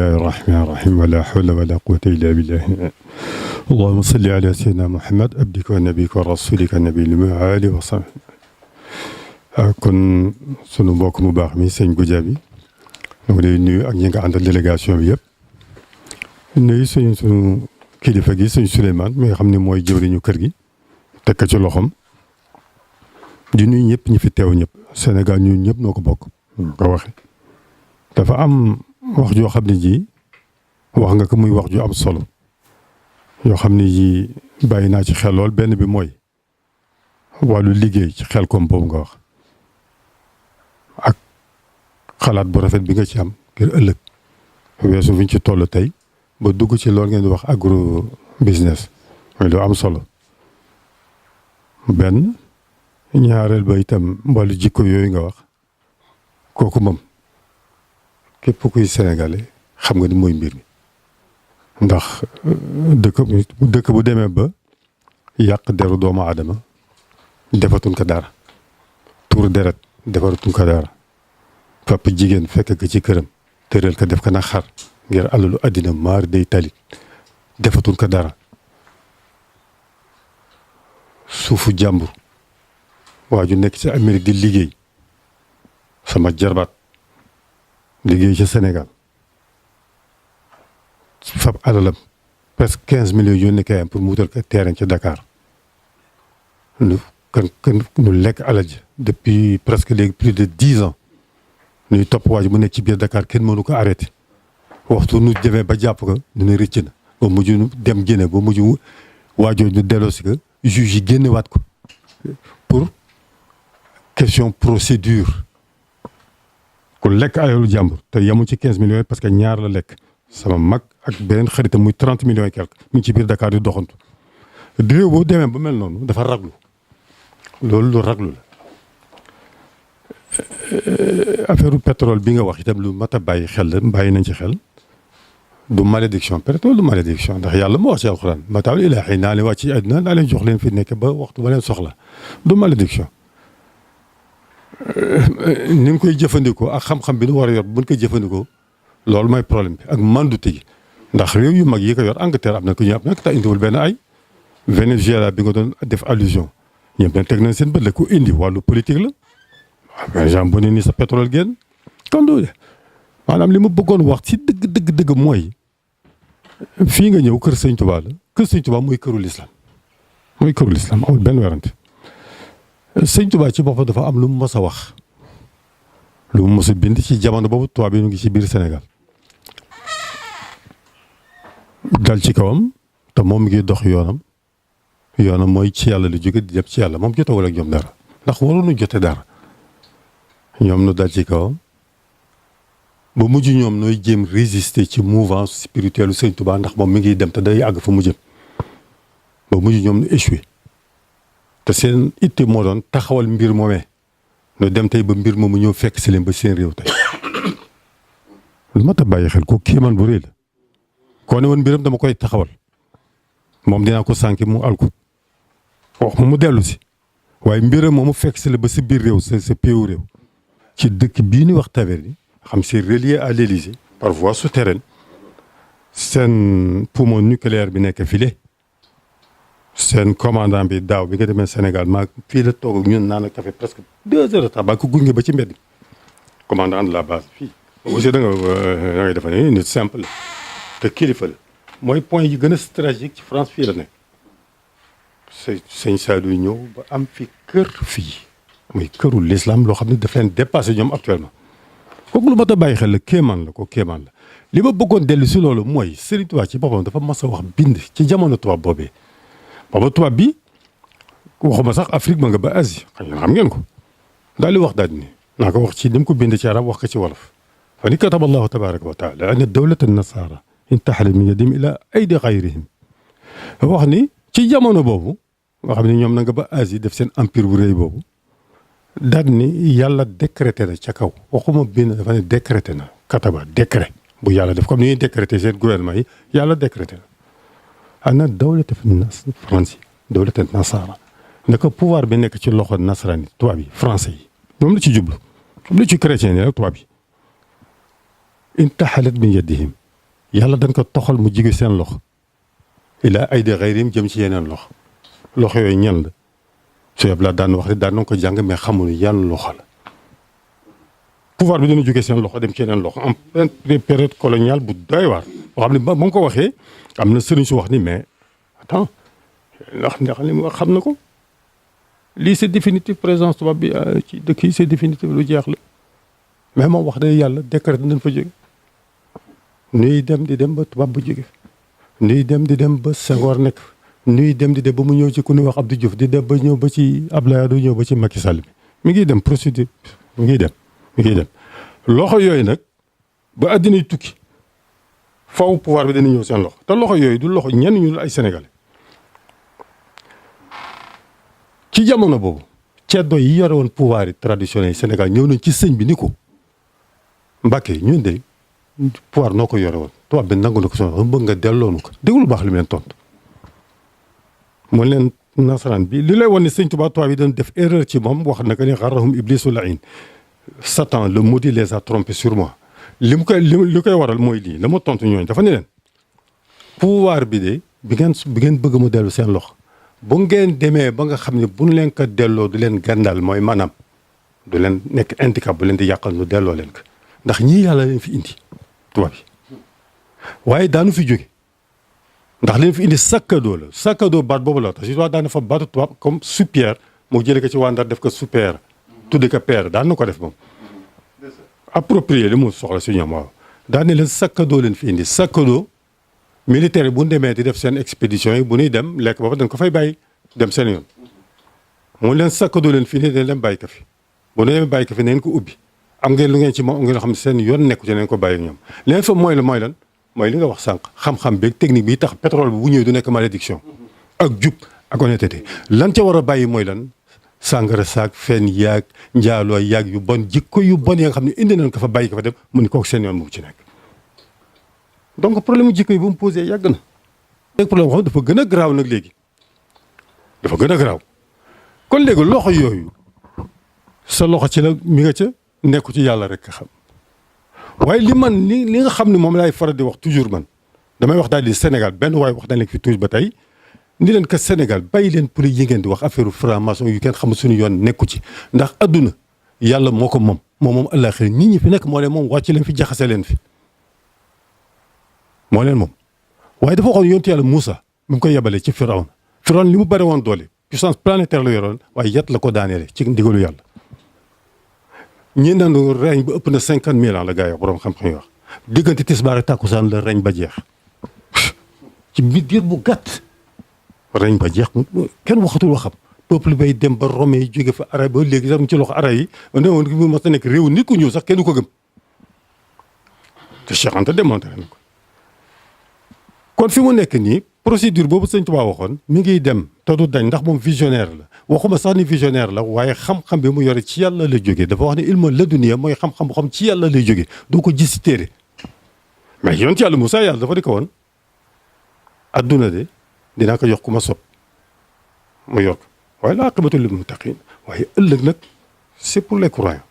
bismillahi rahmani rahim wala hawla wala quwwata illa billah allahumma salli ala sayyidina muhammad abdika wa nabika wa rasulika nabiyil mu'ali wa sahbihi kon sunu mbokk mu baax mi sëñ Goudiaby ñu ngi lay nuyu ak ñi nga àndal délégation bi yëpp nuyu sunu kilifa gi sëñ Souleymane mi nga xam ne mooy jëwriñu kër gi teg ko ci loxoom di nuyu ñëpp ñi fi teew ñëpp Sénégal ñun ñëpp noo ko bokk ko waxe dafa am wax joo xam ne ji wax nga ko muy wax ju am solo yoo xam ne ji bàyyi naa ci xel lool benn bi mooy wàllu liggéey ci xel koom boobu nga wax ak xalaat bu rafet bi nga ci am ngir ëllëg weesu fi ñu ci toll tey ba dugg ci loolu ngeen di wax agro business mooy lu am solo benn ñaareel ba itam wàllu jikko yooyu nga wax kooku moom képp kuy sénégalais xam nga ni mooy mbir mi ndax dëkk bu demee ba yàq deru doomu aadama defatuñ ko dara tuur deret defaratuñ ko dara fàpp jigéen fekk ko ci këram tëral ko def ko na xar ngir alalu àddina maar day talit defatuñ ko dara suufu jàmbur waa ju nekk ci Amérique di liggéey sama jarbaat liggéey ci Sénégal fab alalam presque 15 millions yónnee kayam pour mu wutal ko terrain ci Dakar nu lekk alal ji depuis presque léegi plus de 10 ans nuy topp waa ji mu nekk ci biir Dakar kenn mënu ko arrêté waxtu nu demee ba jàpp ko dina rëcc na ba mujj nu dem génne ba mujj waajoo ñu delloosi ko juge yi génnewaat ko pour question procédure ku lekk alalu jàmbur te yemul ci 15 millions parce que ñaar la lekk sama mag ak beneen xaritam muy 30 millions et quelque mu ngi ci biir Dakar di doxantu réew boo demee ba mel noonu dafa raglu loolu lu raglu la affaire pétrole bi nga wax itam lu mat a bàyyi xel la bàyyi nañ ci xel du malédiction pétrole du malédiction ndax yàlla moo wax ci alxuraan mataaul ilaahi naa leen wàcc ci àddina naa leen jox leen fi nekk ba waxtu ba leen soxla du malédiction ni nga koy jëfandikoo ak xam-xam bi nu war a yor bu ñu koy jëfandikoo loolu mooy problème bi ak mandute gi ndax réew yu mag yi ko yor Angleterre am na ko ñu am nag te indiwul benn ay Venezuela bi nga doon def allusion ñëpp nag teg nañ seen bët la ku indi wàllu politique la waaw genre bu ne nii sa pétrole génn kon du maanaam li ma bëggoon wax ci dëgg mooy fii nga ñëw kër Sëñ Tuubaa la kër Sëñ Tuubaa mooy këru l'islam amul benn werante Sëñ Tuubaa ci boppam dafa am lu mu mës a wax lu mu mës a bind ci jamono boobu tubaab bi ñu ngi ci biir Sénégal dal ci kawam te moom mi ngi dox yoonam mooy ci yàlla lu jóge di dem ci yàlla moom jotewul ak ñoom dara ndax waroonu jote dara ñoom nu dal ci kawam ba mujj ñoom nooy jéem résister ci mouvance spirituelle Sëñ Tuubaa ndax moom mi ngi dem te day àgg fa mu jëm ba mujj ñoom nu échoué te seen itte moo doon taxawal mbir moomee nu dem tey ba mbir moomu ñëw fekk si leen ba seen réew tey lu mat a bàyyi xel ko kéemaan bu rëy la koo ne woon mbiram dama koy taxawal moom dinaa ko sànki mu alku wax mu dellu si waaye mbiram moomu fekk si la ba si biir réew sa péewu réew ci dëkk bii ni wax Taverny xam c'est relié à l'Élysée par voie souterraine seen poumon nucléaire bi nekk file seen commandant bi daaw bi nga demee Sénégal maa fii la toog ak ñun naan a café presque 2 heures de temps ba ko gunge ba ci mbedd commandant de la base fii aussi da ngay defa ne nit simple te kilifa la mooy point yi gën a stratégique ci France fii la nekk sëñ Sadou ñëw ba am fi kër fii muy këru l'islam loo xam ne daf leen dépassé ñoom actuellement kooku lu mat a bàyyi xel la kéemaan la li ma bëggoon dellu si loolu mooy Serigne Touba ci boppam dafa mas a wax bind ci jamono tubaab boobee booba tubaab bi waxuma sax Afrique ma nga ba Asie xam ngeen ko daal di wax daal ni naa ko wax ci ni mu ko bind ci arab wax ko ci wolof fa ni kataba allahu tabaraka wa taala anna dawlata nasara intahalat min yadim ila aydi xayrihim wax ni ci jamono boobu nga xam ne ñoom na nga ba Asie def seen empire bu rëy boobu daal ni yàlla décrété na ca kaw waxuma bind dafa ne décrété na kataba décret bu yàlla def comme ni ñuy décrété seen gouvernement yi yàlla décrété na ana dawlata fi France dawlata nasara naka pouvoir bi nekk ci loxo nasaraan yi tubaab yi français yi ñoom la ci jublu lu ci chrétien yi rek tubaab yi intahalat min yadihim yàlla dañ ko toxal mu jige seen loxo ila ay de xayrim jëm ci yeneen loxo yooyu ñan la su yeb la daan wax ne daan na ko jàng mais xamuñu yan loxo la pouvoir bi dana jógee seen loxo dem ci yeneen loxo en pleine période coloniale bu doy waar boo xam ne ba nga ko waxee am na sëriñ su wax ni mais attends ndax li mu wax xam na ko lii c'est définitif présence tubaab bi ci dëkk yi c'est définitif lu jeex la mais moom wax dëgg yàlla décret nañ fa jóge nuy dem di dem ba tubaab bu jóge nuy dem di dem ba Senghor nekk nuy dem di dem ba mu ñëw ci ku ñuy wax Abdou Diouf di dem ba ñëw ba ci Abdoulaye Wade ñëw ba ci Macky Sall bi mi ngi dem procédure mi ngi dem loxo yooyu nag ba àddinay tukki faw pouvoir bi dana ñëw seen loxo te loxo yooyu du loxo ñenn ñu ay sénégalais ci jamono boobu ceddo yi yore woon pouvoir yi traditionnel yi Sénégal ñëw nañ ci sëñ bi ni ko Mbàkke ñun de pouvoir noo ko yore woon tubaab bi nangu na ko soxna bëgg nga delloonu ko déglu baax li mu leen tontu mu leen nasaraan bi li lay wan ne sëñ Tuubaa tubaab yi dañ def erreur ci moom wax na ko ni xarrahum iblisu lain Satan le maudit les a trompés sur moi li koy waral mooy lii la ma tontu ñooñu dafa ne leen pouvoir bi de bi ngeen bëgg mu dellu seen loxo bu ngeen demee ba nga xam ne bu ñu leen ko delloo du leen gàndal mooy maanaam du leen nekk handicap bu leen di yàqal nu delloo leen ko ndax ñii yàlla leen fi indi tubaab yi waaye daanu fi jóge ndax leen fi indi sakkadoo la sakkadoo baat boobu la tax si daana fa baatu tubaab comme super moo jëlee ko ci waa Ndar def ko super tudde ko père daan na ko def moom approprié li mu soxla si ñoom waaw daan ne leen sakkadoo leen fi indi sakkadoo militaire yi bu ñu demee di def seen expédition yi bu ñuy dem lekk booba dañ ko fay bàyyi dem seen yoon mu leen sakkadoo leen fi indi dañ leen bàyyi ko fi bu ñu demee bàyyi ko fi neen ko ubbi am ngeen lu ngeen ci moom am ngeen loo xam ne seen yoon nekku ci neen ko bàyyi ak ñoom leen fa mooy lan mooy li nga wax sànq xam-xam beeg technique bi tax pétrole bi bu ñëwee du nekk malédiction ak jub ak honnêteté lan ca war a bàyyi mooy lan sàngara saak fen yaag njaaloo yaag yu bon jikko yu bon ya nga xam ne indi nañ ko fa bàyyi ko fa dem mu ni kooku seen yoon mu ci nekk donc problème mu jikko yi bu mu posé yàgg na léegi problème xam dafa gën a garaaw nag léegi dafa gën a garaaw kon léegi loxo yooyu sa loxo ci la mi nga ca nekku ci yàlla rek xam waaye li nga xam ne moom laay faral di wax toujours man damay wax daal di Sénégal benn waaye wax dañ leen fi toujours ba tey ni leen que Sénégal bàyyi leen pour yi ngeen di wax affaire franc-maçon yu kenn xamul suñu yoon nekku ci ndax adduna yàlla moo ko moom àllaaxira nit ñi fi nekk moo leen moom wàcc leen fi jaxase leen fi moo leen moom waaye dafa waxoon yontu yàlla Moussa mu ngi koy yebalee ci Firawna li mu bëri woon doole puissance planétaire la yoroon waaye yat la ko daaneele ci ndigalu yàlla ñi naan reñ ba ëpp na 50 000 ans la gaa yi wax borom xam-xam yi wax diggante tisbaar ak tàkkusaan la reñ ba jeex ci diir bu gàtt reñ ba jeex kenn waxatul waxam peuple bay dem ba Rome yi jóge fa arab ba léegi sax ci loxo arab yi ne woon mu mas a nekk réew nit ku ñëw sax kenn du ko gëm te Cheikh Anta démontré na ko kon fi mu nekk nii procédure boobu sëñ Tuubaa waxoon mi ngi dem te du dañ ndax moom visionnaire la waxuma sax ni visionnaire la waaye xam-xam bi mu yore ci yàlla lay jógee dafa wax ne ilma laduniya mooy xam-xam bu xam ci yàlla lay jógee doo ko gis ci téere mais yoon ci yàlla Moussa yàlla dafa di ko woon adduna de dinaa ko jox ku ma sob mu yor ko waaye la aqibatu lil muttaqin waaye ëllëg nag c'est pour les croyants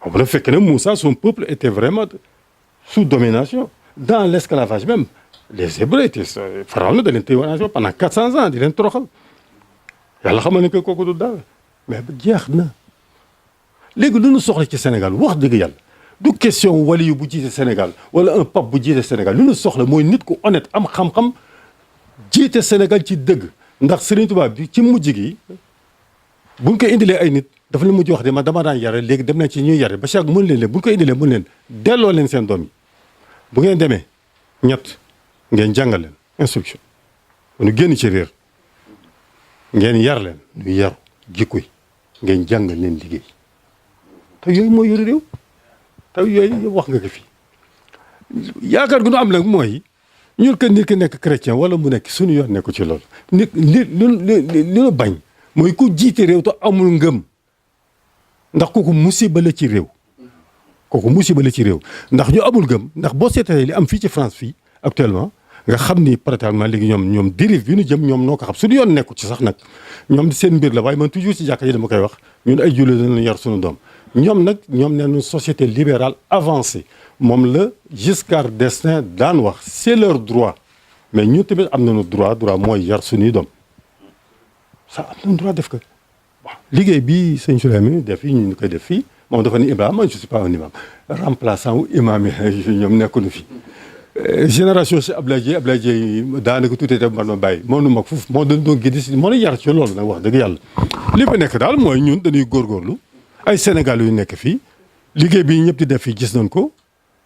boobu nag fekk na Moussa son peuple était vraiment sous domination dans l'esclavage même les Hébreux étaient Pharaon da leen téye woon pendant 400 ans di leen toroxal yàlla xamal ne que kooku du dara mais ba jeex na léegi lu ñu soxla ci Sénégal wax dëgg yàlla du question waliyu bu jiite Sénégal wala un pape bu jiite Sénégal lu ñu soxla mooy nit ku honnête am xam-xam jiite Sénégal ci dëgg ndax Serigne Touba bi ci mujj gi buñ ko indilee ay nit dafa leen mujj wax de man dama daan yare léegi dem nañ ci ñuy yare ba chaque mën leen buñ ko indilee mën leen delloo leen seen doom yi bu ngeen demee ñett ngeen jàngal leen instruction nu génn ci réer ngeen yar leen ñu yaru jikko yi ngeen jàngal leen liggéey te yooyu mooy yore réew te yooyu wax nga ko fi yaakaar gu nu am nag mooy ñun que nit ki nekk chrétien wala mu nekk suñu yoon nekku ci loolu nit li nu bañ mooy ku jiite réew te amul ngëm ndax kooku musiba la ci réew ndax ñu amul ngëm ndax boo seetee li am fii ci France fii actuellement nga xam ni pratiquement léegi ñoom dérive bi ñu jëm ñoom noo ko xam suñu yoon nekku ci sax nag ñoom seen mbir la waaye man toujours ci jàkka yi dama koy wax ñun ay jullit dañu yar suñu doom ñoom nee nañu société libérale avancée moom la Giscard d'Estaing daan wax c'est leur droit mais ñun tamit am nañu droit mooy yar suñuy doom ça am nañu droit def ko waaw liggéey bi sëñ Souleymane def fii ñu koy def fii moom dafa ni imam man je suis pas un imam remplaçant wu imam yi ñoom nekkuñu fi génération si Abdoulaye Dieye daanaka tuuti itam man ma bàyyi moo nu mag foofu moo doon gis moo nu yar ci loolu nag wax dëgg yàlla li fa nekk daal mooy ñun dañuy góorgóorlu ay Sénégal yu nekk fii liggéey bi ñëpp di def fii gis nañ ko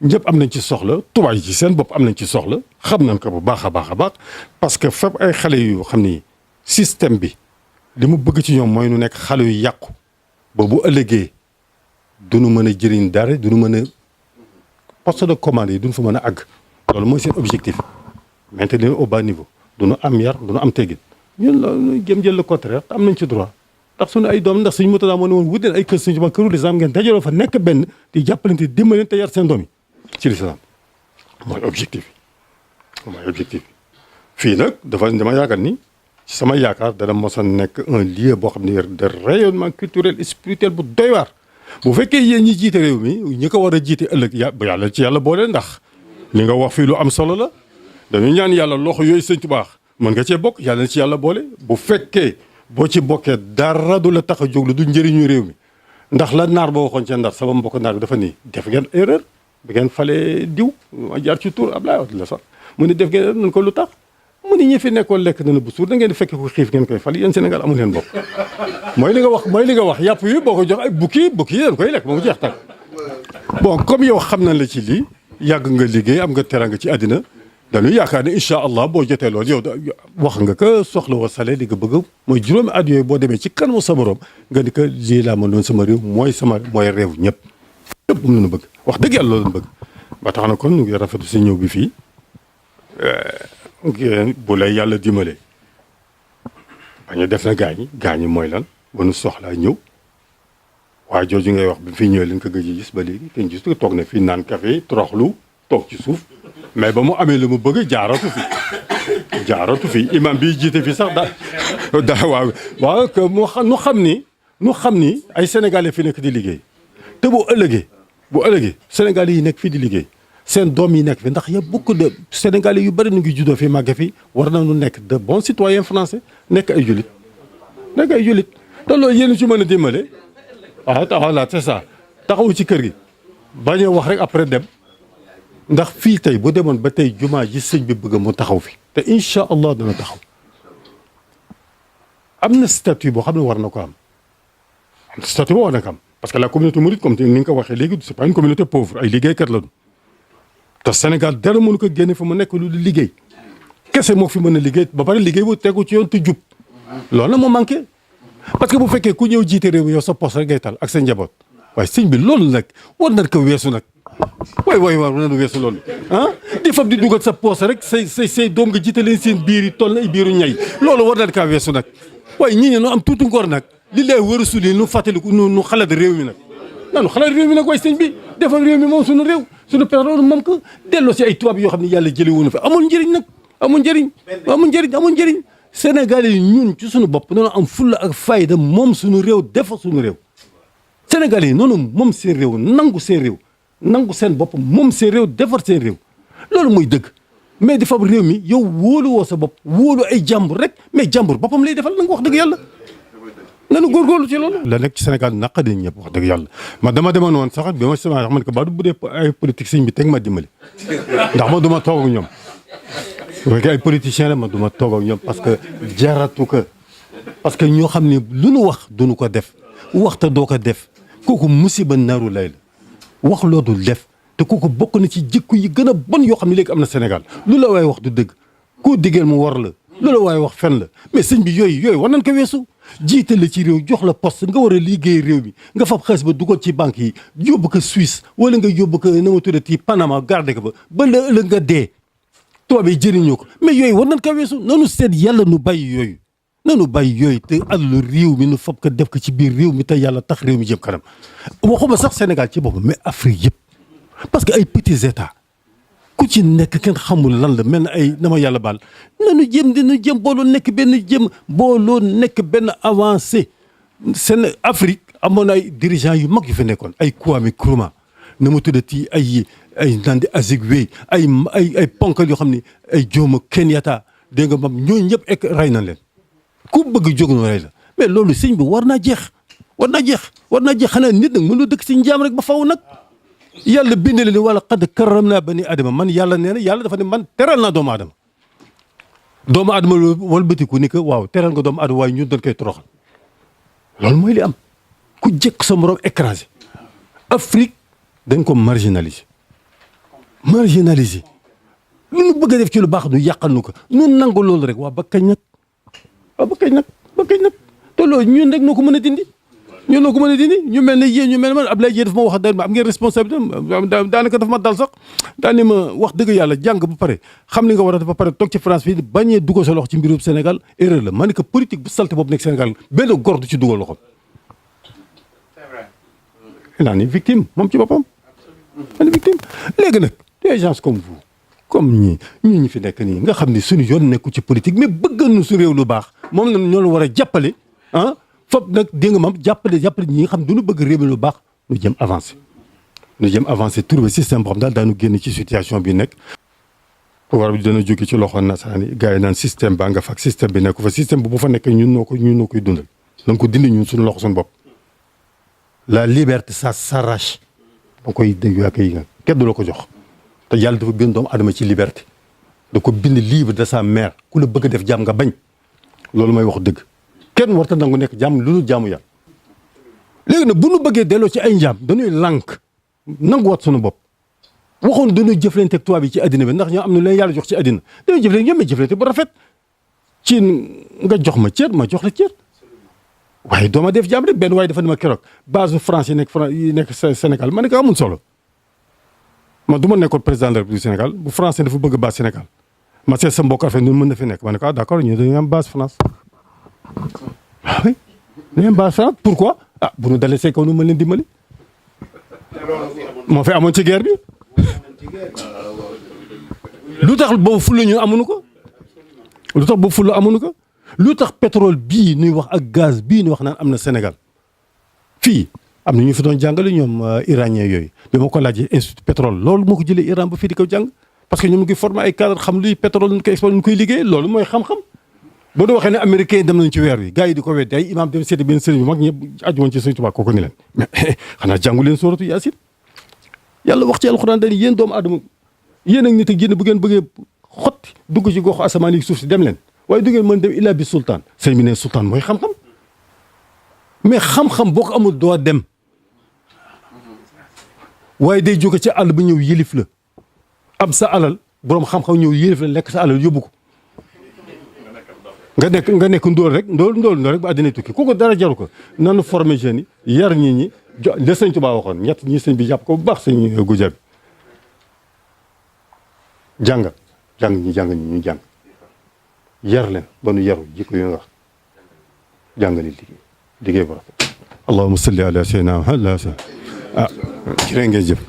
ñëpp am nañ ci soxla tubaab yi ci seen bopp am nañ ci soxla xam nañ ko bu baax a baax a baax parce que fépp ay xale yu xam ni système bi li mu bëgg ci ñoom mooy nu nekk xale yu yàqu ba bu ëllëgee duñu mën a jëriñ dara duñu mën a poste de commande yi duñu fa mën a àgg loolu mooy seen objectif maintenir au bas niveau duñu am yar duñu am teggin ñun loolu jëm jël le contraire am nañ ci droit ndax suñu ay doom ndax suñu moto moo ne woon wut leen ay kër suñu ba këru lislaam ngeen dajaloo fa nekk benn di jàppalante dimbalante te yar seen doom yi ci lislaam mooy objectif fii nag dama yaakaar ni ci sama yaakaar dana mos a nekk un lieu boo xam ne de rayonnement culturel et spirituel bu doy waar bu fekkee yéen ñi jiite réew mi ñi ko war a jiite ëllëg yàlla ci yàlla boole ndax li nga wax fii lu am solo la dañu ñaan yàlla loxo yooyu sëñ tu baax mën nga cee bokk yàlla ci yàlla boole bu fekkee boo ci bokkee dara du la tax a jóg lu du njëriñu réew mi ndax la naar boo waxoon ca Ndar sama mbokk naar bi dafa nii def ngeen erreur bi ngeen falee diw ma jaar ci tur Ablaye Wade la sax mu ne def ngeen erreur nañ ko lu tax mu ni ñi fi nekkoon lekk na bu suur da ngeen di fekk ko xiif ngeen koy fal yéen Sénégal amul leen bopp mooy li nga wax yàpp yi boo ko jox ay bukki dañ koy lekk ba mu jeex tag bon comme yow xam nañ la ci lii yàgg nga liggéey am nga teranga ci àddina dañuy yaakaar ne incha allah boo jotee loolu yow wax nga ko soxla wa sale li nga bëgg mooy juróomi at yooyu boo demee ci kanamu sa borom nga ni ko lii laa ma doon sama réew mooy réew ñëpp moom lañu bëgg wax dëgg yàlla loolu lañu bëgg ba tax na kon ñu ngi rafetlu si ñëw bi fii bu lay yàlla dimbale bañu def na gaañi mooy lan ba nu soxlaa ñëw waa jooju ngay wax bi fi ñëwee leen ko gëj a gis ba léegi kenn gis ko toog na fii naan café toroxlu toog ci suuf mais ba mu amee lu mu bëgg jaaratu fi imam bi jiite fi sax waaw que nu xam ni ay sénégalais fi nekk di liggéey te bu ëllëgee sénégalais yi nekk fii di liggéey seen doom yi nekk fi ndax y a beaucoup de sénégalais yu bëri nu ngi juddoo fi màgge fi war nañu nekk de bons citoyens français nekk ay jullit te loolu yéen ci mën a dimbale voilà c'est ça taxawu ci kër gi bañ a wax rek après dem ndax fii tey bu demoon ba tey jumaa ji sëñ bi bëgg mu taxaw fi te incha allah dana taxaw am na statut boo xam ne war na ko am statut boo war na ko am parce que la communauté mouride comme ni nga ko waxee léegi c'est pas une communauté pauvre ay liggéeykat la te Sénégal dara mënu ko génne fa mu nekk lu liggéey kese moo fi mën a liggéey ba pare liggéey bu tegu ci yoon te jub loolu na moo manqué parce que bu fekkee ku ñëw jiite réew mi yow sa poste rek ngay tal ak sa njaboot waaye sëñ bi loolu nag war na ko weesu nag waay war na weesu loolu di fab di dugal sa poste rek say doom nga jiite leen seen biir yi toll na ay biiru ñay loolu war na kaa weesu nag waaye ñii nu am tuuti ngor nag li lay war a suli nu fàttaliku nu xalaat réew mi nag nanu xalaat réew mi nag waaye sëñ bi defal réew mi moom suñu réew suñu pétrole moom ko delloo si ay tubaab yoo xam ne yàlla jële woonu fa amul njëriñ Sénégalais yi ñun ci suñu bopp noonu am fulla ak fayda moom suñu réew defar suñu réew Sénégalais yi noonu moom seen réew nangu seen bopp moom seen réew defar seen réew loolu mooy dëgg mais di fab réew mi yow wóolu woo sa bopp wóolu ay jàmbur rek mais jàmbur boppam lay defal na nga wax dëgg yàlla nanu góorgóorlu ci loolu la nekk ci Sénégal naqadi ñëpp wax dëgg yàlla ma demoon woon sax bi ma sama wax man ko ba du bu dee ay politique sëñ bi teg ma dimbali ndax ma duma toog ak ñoom bu fekkee ay politiciens la ma duma toog ak ñoom parce que jaratu ko parce que ñoo xam ne lu nu wax duñu ko def waxta doo ko def kooku musiba naru lay la wax loo dul def te kooku bokk na ci jikko yi gën a bon yoo xam ne léegi am na Sénégal lu la waaye wax du dëgg koo diggeel mu war la lu la waaye wax fen la mais sëñ bi yooyu war nañ ko weesu jiite la ci réew jox la poste nga war a liggéey réew mi nga fab xaalis ba dugal ci banque yi yóbbu ko Suisse wala nga yóbbu ko na ma tuddati Panama garde ko ba la ëllëg nga dee tubaab yi jëriñoo ko mais yooyu war nañ ko weesu nanu seet yàlla nu bàyyi yooyu te alalu réew mi nu fab ko def ko ci biir réew mi te yàlla tax réew mi jëm kanam waxuma sax Sénégal ci boppam mais Afrique yëpp parce que ay petits états ku ci nekk kenn xamul lan la mel na ay na ma yàlla baal nanu jëm booloo nekk benn avancé seen Afrique amoon ay dirigeants yu mag yu fi nekkoon ay Kwame Nkrumah na ma tuddati ay ay Nnamdi Azikiwe ay ponkal yoo xam ni ay Jomo Kenyatta dégg nga moom ñooñu ñëpp ek rey nañ leen ku bëgg jóg na rey la mais loolu sëñ bi war naa jeex xanaa nit nag mënoo dëkk si njaam rek ba faw nag yàlla bind leen wala qad karramnaa bani adama man yàlla nee na yàlla dafa ne man teral naa doomu aadama walbatiku ni que waaw teral nga doomu aadama waaye ñun dañ koy toroxal loolu mooy li am ku jëkk sa morom écrasé Afrique dañ ko marginaliser lu ñu bëgg a def ci lu baax du yàqal nu ko ñun nangu loolu rek ba kañ nag te loolu ñun rek noo ko mën a dindi ñu mel ne yéen ñu mel ne man Abdoulaye Dieng dafa ma wax dal ma am ngeen responsabilité daanaka dafa ma dal sax daane ma wax dëgg yàlla jàng ba pare xam li nga war a def ba pare toog ci France fii bañee dugal sa loxo ci mbirum Sénégal erreur la ma ne que politique bu salte boobu nekk Sénégal benn góor du ci dugal loxo naa ni victime moom ci boppam ma ne victime léegi nag des gens comme vous comme ñi fi nekk nii nga xam ni suñu yoon nekku ci politique mais bëggal nu su réew lu baax moom la ñoo war a jàppale fop nag dégg nga moom jàppale ñi nga xam duñu bëgg réew mi lu baax ñu jëm avancer trouver système boo xam daal daanu génn ci situation bi nekk pouvoir bi dana jóge ci loxo nasaraan yi gars yi naan système baa nga fak système bi nekku fa système bu fa nekk ñun noo koy dundal danga ko dindi ñun suñu loxo suñu bopp la liberté ça s'arrache da koy dégg yaa koy nga kenn du la ko jox te yàlla dafa bind doomu adama ci liberté da ko bind libre de sa mère ku la bëgg def jàmm nga bañ loolu mooy wax dëgg kenn warta nangu nekk jàmm lu dul jàmmu yàlla léegi nag bu nu bëggee delloo ci ay njaam dañuy lànk nanguwaat sunu bopp waxoon dañuy jëflante ak tubaab yi ci addina bi ndax ñoo am na leen yàlla jox ci addina dañuy jëflante ñoom jëflante bu rafet ci nga jox ma cër ma jox la cër waaye dooma def jàmm rek benn waaye dafa ne ma keroog base France yi nekk Sénégal ma ne ko amul solo man du ma nekkoon président de la République du Sénégal bu français dafa bëgg base Sénégal ma seet sa mbokk affaire ñun mën na fi nekk ma ne ko d'accord ñu dañu am base France ah oui dañu am base France pourquoi bu nu dalee say kaw nu mën leen dimbali moo fi amoon ci guerre bi lu tax boobu fulla ñu amuñu ko lu tax pétrole bii nuy wax ak gaz bii nuy wax naan am na Sénégal fii am na ñu fi doon jàngale ñoom iranien yooyu bi ma ko laajee institut pétrole loolu moo ko jëlee Iran ba fii di ko jàng parce que ñoom ñu ngi formé ay cadre xam luy pétrole ñu koy exploité ñu koy liggéey loolu mooy xam-xam boo doo waxee ne américain yi dem nañ ci weer wi gars yi di ko weddi ay imam dem seeti benn sëriñ bu mag ñëpp aju woon ci Sëriñ Tuubaa kooku ni leen mais xanaa jàngu leen sooratu Yaasin yàlla wax ci alxuraan dañu yéen doomu aadama yéen ak nit ak yéen bu ngeen bëggee xotti dugg ci goxu asamaan yi suuf si dem leen waaye du ngeen mën dem illa bi sultaan sëñ bi ne sultaan mooy xam-xam mais xam-xam boo ko amul doo dem waaye day jóge ci àll ba ñëw yëlif la am sa alal boroom xam-xam ñëw yëlif la lekk sa alal yóbbu ko nga nekk ndóol rek rek ba àddina tukki kooku dara jaru ko nanu formé jeunes yi yar ñi la sëñ Tuubaa waxoon ñett ñi sëñ bi jàpp ko bu baax sëñ Goudia bi jàng ñi ñu jàng yar leen ba nu yaru jikko yu nga wax jàngale liggéey bu rafet allahumma salli ala sayyidina Muhammad jërë ngeen jëf